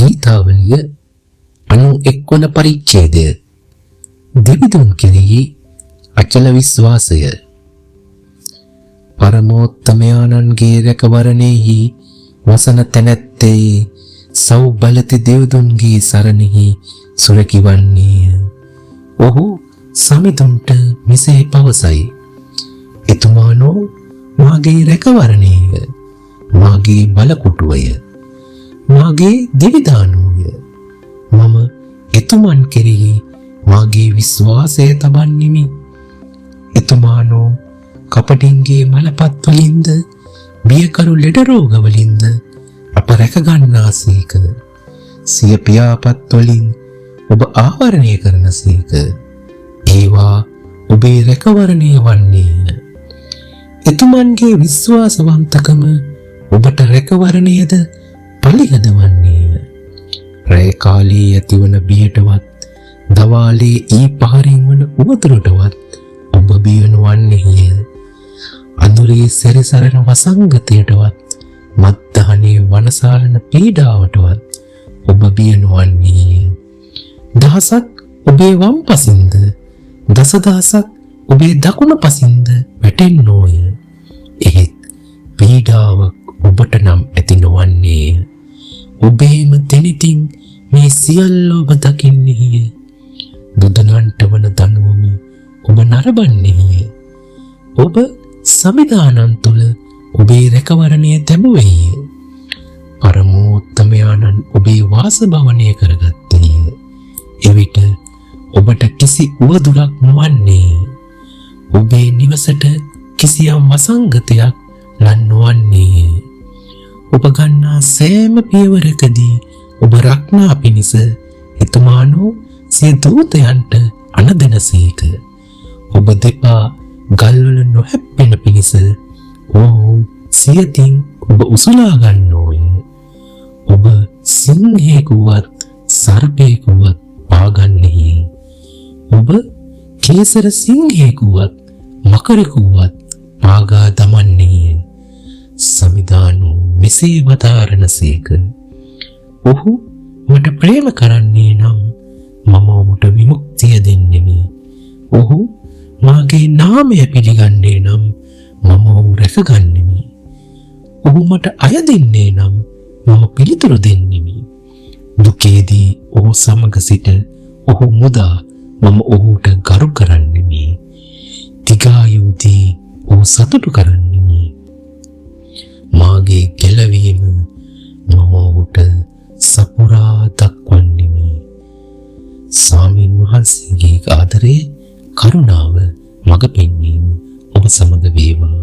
ගීතාවලිය 91 වන පරිච්ඡේදය. දෙවිඳුන් කෙරෙහි අචල විශ්වාසය. පරමෝත්තමයාණන්ගේ රැකවරණෙහි වසන තැනැත්තේ සෞබලති දෙවිඳුන්ගේ සරණෙහි සුරකිවන්නේය. ඔහු සමිඳුන්ට මෙසේ පවසයි. එතුමානෝ මාගේ රැකවරණේය, මාගේ බලකොටුවය, මාගේ දෙවිදානෝය. මම එතුමන් කෙරෙහි මාගේ විශ්වාසය තබන්නෙමි. එතුමානෝ කපටින්ගේ මලපත් වලින්ද බියකරු ලෙඩ රෝග වලින්ද අප රැකගන්නාසේක. සිය පියාපත් වලින් ඔබ ආවරණය කරනසේක. ඒවා ඔබේ රැකවරණය වන්නේය. එතුමන්ගේ විශ්වාසවන්තකම ඔබට රැකවරණයද පලිහද වන්නේය. රැය කාලයේ ඇතිවන බියටවත් දවාලේ ඊ පහරින් වන උවතුරටවත් ඔබ බිය නොවන්නේය. අඳුරේ සැරිසරන වසංගතයටවත් මත්දහනේ වනසාලන පීඩාවටවත් ඔබ බිය නොවන්නේය. දහසක් ඔබේ වම් පසින්ද, දසදහසක් ඔබේ දකුණ පසින්ද වැටෙන්නෝය. එහෙත් පීඩාවක් ඔබට නම් ඇති නොවන්නේය. ඔබේම දෙනිතින් මේ සියල්ල ඔබ දකින්නේය. දුදනන්ට වන දනුවම ඔබ නරඹන්නේය. ඔබ සමිදානන් තුළ ඔබේ රැකවරණය දැමුවේය. පරමෝත්තමයාණන් ඔබේ වාසභවනය කරගත්තේය. එවිට ඔබට කිසි උවදුරක් නොවන්නේය. ඔබේ නිවසට කිසියම් වසංගතයක් ලන් නොවන්නේය. ඔබ ගන්නා සෑම පියවරකදී ඔබ රක්නා පිණිස එතුමානෝ සිය දූතයන්ට අනදෙනසේක. ඔබ දෙපා ගල්වල නොහැප්පෙන පිණිස ඔහු සියතින් ඔබ උසුලා ගන්නෝය. ඔබ සිංහයෙකුවත් සර්පයෙකුවත් පාගන්නේය. ඔබ කේසර සිංහයෙකුවත් මකරෙකුවත් පාගා දමන්නේය. සමිදානෝ මෙසේ වදාරනසේක. ඔහු මට ප්‍රේම කරන්නේ නම් මම ඔහුට විමුක්තිය දෙන්නෙමි. ඔහු මාගේ නාමය පිළිගන්නේ නම් මම ඔහු රැකගන්නෙමි. ඔහු මට අය දෙන්නේ නම් මම පිළිතුරු දෙන්නෙමි. දුකේදී ඔහු සමග සිට ඔහු මුදා මම ඔහුට ගරු කරන්නෙමි. දිගායුදී ඔහු සතුටු කරන්නෙමි. මාගේ ගැලවීම මම ඔහුට සපුරා දක්වන්නෙමි. ස්වාමීන් වහන්සේගේ ආදරේ, කරුණාව, මඟ පෙන්වීම ඔබ සමග වේවා.